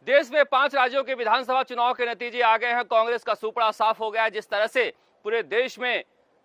देश में 5 राज्यों के विधानसभा चुनाव के नतीजे आ गए हैं। कांग्रेस का सुपड़ा साफ हो गया है। जिस तरह से पूरे देश में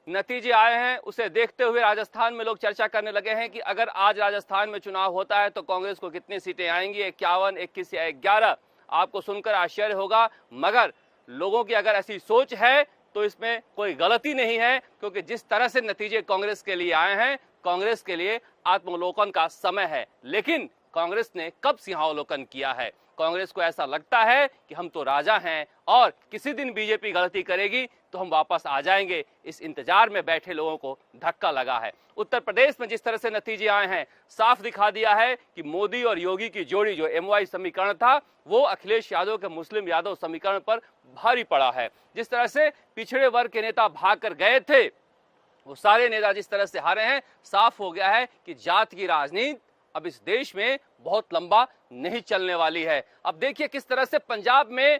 नतीजे आए हैं उसे देखते हुए राजस्थान में लोग चर्चा करने लगे हैं कि अगर आज राजस्थान में चुनाव होता है तो कांग्रेस को कितनी सीटें आएंगी, 51, 21 या 11। आपको सुनकर आश्चर्य होगा, मगर लोगों की अगर ऐसी सोच है तो इसमें कोई गलती नहीं है, क्योंकि जिस तरह से नतीजे कांग्रेस के लिए आए हैं, कांग्रेस के लिए आत्मावलोकन का समय है। लेकिन कांग्रेस ने कब सिंहावलोकन किया है? कांग्रेस को ऐसा लगता है कि हम तो राजा हैं और किसी दिन बीजेपी गलती करेगी तो हम वापस आ जाएंगे। इस इंतजार में बैठे लोगों को धक्का लगा है। उत्तर प्रदेश में जिस तरह से नतीजे आए हैं, साफ दिखा दिया है कि मोदी और योगी की जोड़ी, जो MY समीकरण था, वो अखिलेश यादव के मुस्लिम यादव समीकरण पर भारी पड़ा है। जिस तरह से पिछड़े वर्ग के नेता भाग कर गए थे, वो सारे नेता जिस तरह से हारे हैं, साफ हो गया है कि जात की राजनीति अब इस देश में बहुत लंबा नहीं चलने वाली है। अब देखिए किस तरह से पंजाब में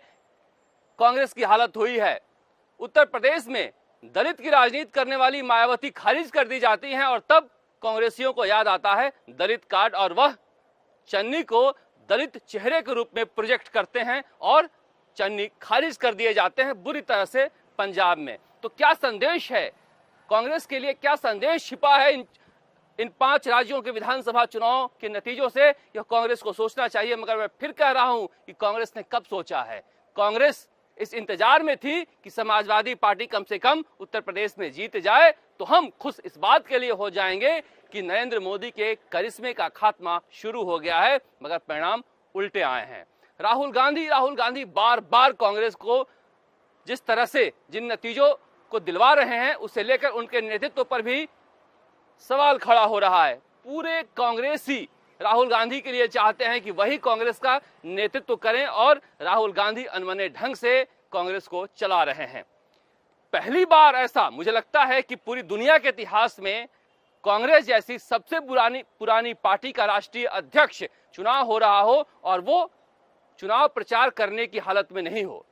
कांग्रेस की हालत हुई है। उत्तर प्रदेश में दलित की राजनीति करने वाली मायावती खारिज कर दी जाती हैं और तब कांग्रेसियों को याद आता है दलित कार्ड, और वह चन्नी को दलित चेहरे के रूप में प्रोजेक्ट करते हैं और चन्नी खारिज कर दिए जाते हैं बुरी तरह से पंजाब में। तो क्या संदेश है कांग्रेस के लिए, क्या संदेश छिपा है इन 5 राज्यों के विधानसभा चुनाव के नतीजों से? यह कांग्रेस को सोचना चाहिए। मगर मैं फिर कह रहा हूं कि कांग्रेस ने कब सोचा है? कांग्रेस इस इंतजार में थी कि समाजवादी पार्टी कम से कम उत्तर प्रदेश में जीत जाए तो हम खुश इस बात के लिए हो जाएंगे कि नरेंद्र मोदी के करिश्मे का खात्मा शुरू हो गया है, मगर परिणाम उल्टे आए हैं। राहुल गांधी बार बार कांग्रेस को जिस तरह से जिन नतीजों को दिलवा रहे हैं, उसे लेकर उनके नेतृत्व पर भी सवाल खड़ा हो रहा है। पूरे कांग्रेसी राहुल गांधी के लिए चाहते हैं कि वही कांग्रेस का नेतृत्व करें और राहुल गांधी अनमने ढंग से कांग्रेस को चला रहे हैं। पहली बार ऐसा मुझे लगता है कि पूरी दुनिया के इतिहास में कांग्रेस जैसी सबसे पुरानी पार्टी का राष्ट्रीय अध्यक्ष चुनाव हो रहा हो और वो चुनाव प्रचार करने की हालत में नहीं हो।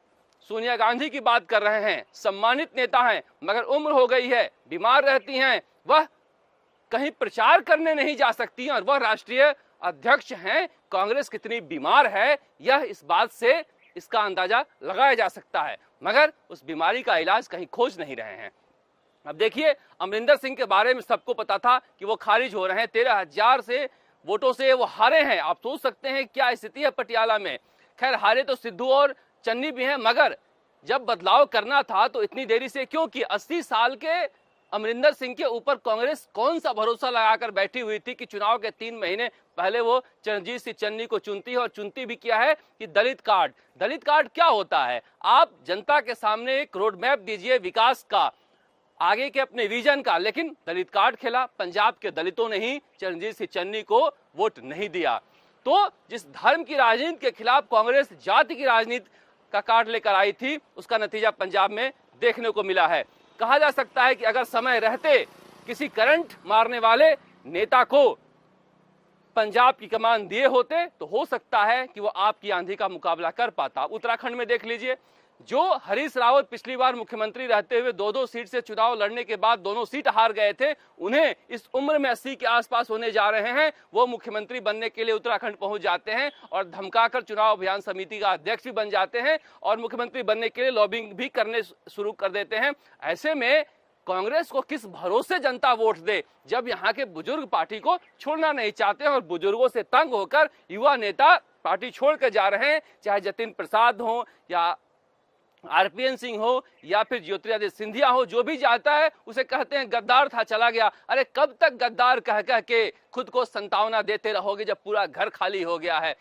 सोनिया गांधी की बात कर रहे हैं, सम्मानित नेता हैं, मगर उम्र हो गई है, बीमार रहती हैं, वह कहीं प्रचार करने नहीं जा सकती हैं और वह राष्ट्रीय अध्यक्ष हैं। कांग्रेस कितनी बीमार है यह इस बात से इसका अंदाजा लगाया जा सकता है, मगर उस बीमारी का इलाज कहीं खोज नहीं रहे हैं। अब देखिए, अमरिंदर सिंह के बारे में सबको पता था कि वो खारिज हो रहे हैं। 13,000 से वोटों से वो हारे हैं। आप सोच सकते हैं क्या स्थिति है पटियाला में। खैर, हारे तो सिद्धू और चन्नी भी हैं, मगर जब बदलाव करना था तो इतनी देरी से क्यों कि 80 साल के अमरिंदर सिंह के ऊपर कांग्रेस कौन सा भरोसा लगाकर बैठी हुई थी कि चुनाव के 3 महीने पहले वो चरणजीत सिंह चन्नी को चुनती है, और चुनती भी किया है कि दलित कार्ड क्या होता है? आप जनता के सामने एक रोड मैप दीजिए विकास का, आगे के अपने विजन का, लेकिन दलित कार्ड खेला। पंजाब के दलितों ने ही चरणजीत सिंह चन्नी को वोट नहीं दिया। तो जिस धर्म की राजनीति के खिलाफ कांग्रेस जाति की राजनीति का कार्ड लेकर आई थी, उसका नतीजा पंजाब में देखने को मिला है। कहा जा सकता है कि अगर समय रहते किसी करंट मारने वाले नेता को पंजाब की कमान दिए होते तो हो सकता है कि वो आपकी आंधी का मुकाबला कर पाता। उत्तराखंड में देख लीजिए, जो हरीश रावत पिछली बार मुख्यमंत्री रहते हुए 2-2 सीट से चुनाव लड़ने के बाद दोनों सीट हार गए थे, उन्हें इस उम्र में 80 के आसपास होने जा रहे हैं, वो मुख्यमंत्री बनने के लिए उत्तराखंड पहुंच जाते हैं और धमकाकर चुनाव अभियान समिति का अध्यक्ष भी बन जाते हैं और मुख्यमंत्री बनने के लिए लॉबिंग भी करने शुरू कर देते हैं। ऐसे में कांग्रेस को किस भरोसे जनता वोट दे, जब यहाँ के बुजुर्ग पार्टी को छोड़ना नहीं चाहते और बुजुर्गों से तंग होकर युवा नेता पार्टी छोड़कर जा रहे हैं। चाहे जतिन प्रसाद हो या RPN सिंह हो या फिर ज्योतिरादित्य सिंधिया हो, जो भी जाता है उसे कहते हैं गद्दार था चला गया। अरे कब तक गद्दार कह कह के खुद को संतावना देते रहोगे जब पूरा घर खाली हो गया है?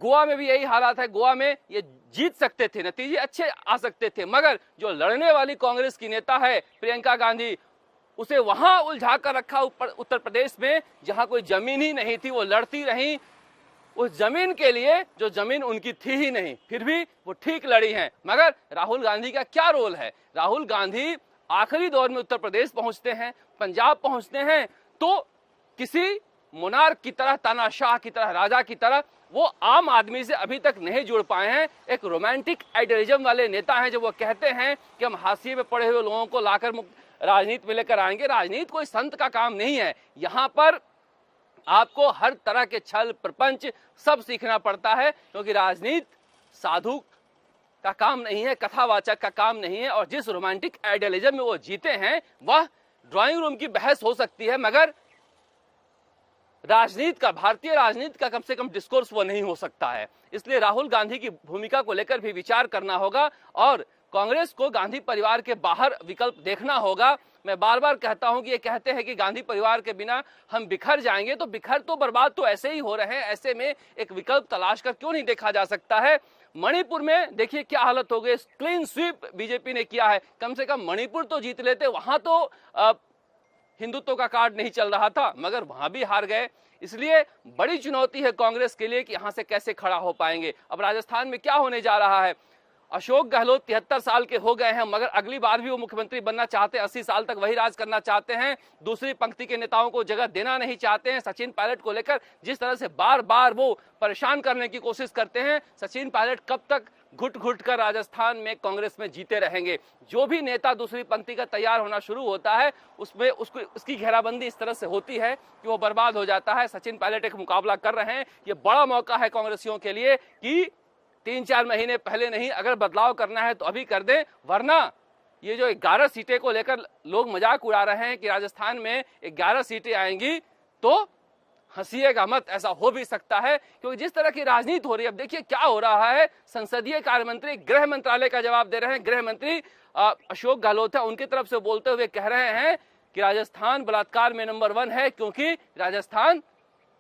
गोवा में भी यही हालात है। गोवा में ये जीत सकते थे, नतीजे अच्छे आ सकते थे, मगर जो लड़ने वाली कांग्रेस की नेता है प्रियंका गांधी, उसे वहां उलझा कर रखा उत्तर प्रदेश में, जहां कोई जमीन ही नहीं थी। वो लड़ती रही उस जमीन के लिए जो जमीन उनकी थी ही नहीं, फिर भी वो ठीक लड़ी हैं। मगर राहुल गांधी का क्या रोल है? राहुल गांधी आखिरी दौर में उत्तर प्रदेश पहुंचते हैं, पंजाब पहुंचते हैं, तो किसी मोनार्क की तरह, तानाशाह की तरह, राजा की तरह वो आम आदमी से अभी तक नहीं जुड़ पाए हैं। एक रोमांटिक आइडियलिज्म वाले नेता हैं जो वो कहते हैं कि हम हाशिए में पड़े हुए लोगों को लाकर राजनीति में लेकर आएंगे। राजनीति कोई संत का काम नहीं है। यहाँ पर आपको हर तरह के छल प्रपंच सब सीखना पड़ता है, क्योंकि राजनीति साधु का काम नहीं है, कथावाचक का काम नहीं है। और जिस रोमांटिक आइडियलिज्म में वो जीते हैं वह ड्राइंग रूम की बहस हो सकती है, मगर राजनीति का, भारतीय राजनीति का कम से कम डिस्कोर्स वो नहीं हो सकता है। इसलिए राहुल गांधी की भूमिका को लेकर भी विचार करना होगा और कांग्रेस को गांधी परिवार के बाहर विकल्प देखना होगा। मैं बार बार कहता हूं कि ये कहते हैं कि गांधी परिवार के बिना हम बिखर जाएंगे, तो बिखर तो बर्बाद तो ऐसे ही हो रहे हैं। ऐसे में एक विकल्प तलाश कर क्यों नहीं देखा जा सकता है। मणिपुर में देखिए क्या हालत हो गई, क्लीन स्वीप बीजेपी ने किया है। कम से कम मणिपुर तो जीत लेते, वहां तो हिंदुत्व का कार्ड नहीं चल रहा था, मगर वहां भी हार गए। इसलिए बड़ी चुनौती है कांग्रेस के लिए कि यहां से कैसे खड़ा हो पाएंगे। अब राजस्थान में क्या होने जा रहा है। अशोक गहलोत 73 साल के हो गए हैं, मगर अगली बार भी वो मुख्यमंत्री बनना चाहते हैं, 80 साल तक वही राज करना चाहते हैं। दूसरी पंक्ति के नेताओं को जगह देना नहीं चाहते हैं। सचिन पायलट को लेकर जिस तरह से बार बार वो परेशान करने की कोशिश करते हैं, सचिन पायलट कब तक घुट घुट कर राजस्थान में कांग्रेस में जीते रहेंगे। जो भी नेता दूसरी पंक्ति का तैयार होना शुरू होता है उसमें उसकी घेराबंदी इस तरह से होती है कि वो बर्बाद हो जाता है। सचिन पायलट एक मुकाबला कर रहे हैं, ये बड़ा मौका है कांग्रेसियों के लिए कि 3-4 महीने पहले नहीं, अगर बदलाव करना है तो अभी कर दें, वरना ये जो 11 सीटें को लेकर लोग मजाक उड़ा रहे हैं कि राजस्थान में 11 सीटें आएंगी, तो हंसीएगा मत, ऐसा हो भी सकता है। क्योंकि जिस तरह की राजनीति हो रही है, अब देखिए क्या हो रहा है। संसदीय कार्य मंत्री गृह मंत्रालय का जवाब दे रहे हैं। गृह मंत्री अशोक गहलोत है, उनकी तरफ से बोलते हुए कह रहे हैं कि राजस्थान बलात्कार में नंबर 1 है, क्योंकि राजस्थान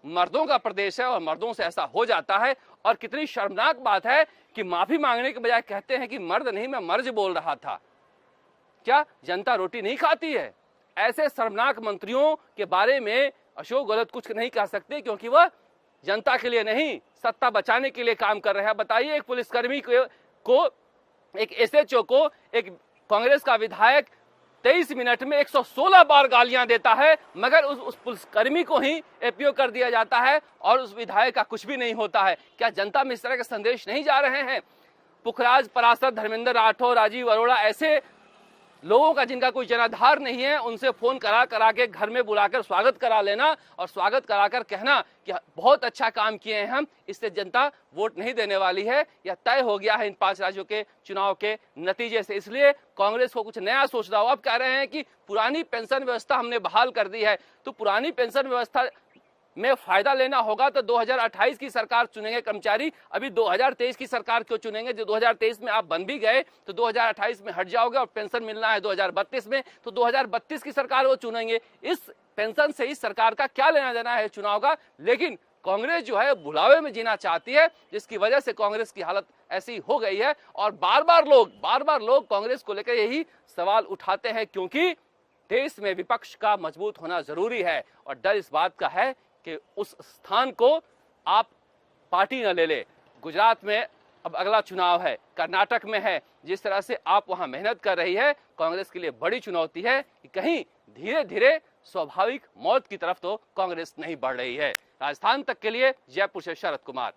मर्दों का प्रदेश है और मर्दों से ऐसा हो जाता है। और कितनी शर्मनाक बात है कि माफी मांगने के बजाय कहते हैं कि मर्द नहीं, मैं मर्ज बोल रहा था। क्या जनता रोटी नहीं खाती है? ऐसे शर्मनाक मंत्रियों के बारे में अशोक गहलोत कुछ नहीं कह सकते, क्योंकि वह जनता के लिए नहीं, सत्ता बचाने के लिए काम कर रहे हैं। बताइए, एक पुलिसकर्मी को एक एसएचओ को एक कांग्रेस का विधायक 23 मिनट में 116 बार गालियां देता है, मगर उस पुलिसकर्मी को ही एपीओ कर दिया जाता है और उस विधायक का कुछ भी नहीं होता है। क्या जनता में इस तरह के संदेश नहीं जा रहे हैं? पुखराज पराशर, धर्मेंद्र राठौर, राजीव अरोड़ा, ऐसे लोगों का जिनका कोई जनाधार नहीं है, उनसे फोन करा के घर में बुलाकर स्वागत करा लेना और स्वागत कराकर कहना कि बहुत अच्छा काम किए हैं हम, इससे जनता वोट नहीं देने वाली है। यह तय हो गया है इन 5 राज्यों के चुनाव के नतीजे से। इसलिए कांग्रेस को कुछ नया सोचना हो। अब कह रहे हैं कि पुरानी पेंशन व्यवस्था हमने बहाल कर दी है, तो पुरानी पेंशन व्यवस्था में फायदा लेना होगा तो 2028 की सरकार चुनेंगे कर्मचारी, अभी 2023 की सरकार क्यों चुनेंगे? जो 2023 में आप बन भी गए तो 2028 में हट जाओगे और पेंशन मिलना है 2032 में, तो 2032 की सरकार वो चुनेंगे। इस पेंशन से इस सरकार का क्या लेना देना है चुनाव का? लेकिन कांग्रेस जो है बुलावे में जीना चाहती है, जिसकी वजह से कांग्रेस की हालत ऐसी हो गई है। और बार बार लोग कांग्रेस को लेकर यही सवाल उठाते हैं, क्योंकि देश में विपक्ष का मजबूत होना जरूरी है और डर इस बात का है कि उस स्थान को आप पार्टी न ले ले। गुजरात में अब अगला चुनाव है, कर्नाटक में है, जिस तरह से आप वहां मेहनत कर रही है, कांग्रेस के लिए बड़ी चुनौती है कि कहीं धीरे धीरे स्वाभाविक मौत की तरफ तो कांग्रेस नहीं बढ़ रही है। राजस्थान तक के लिए जयपुर से शरद कुमार।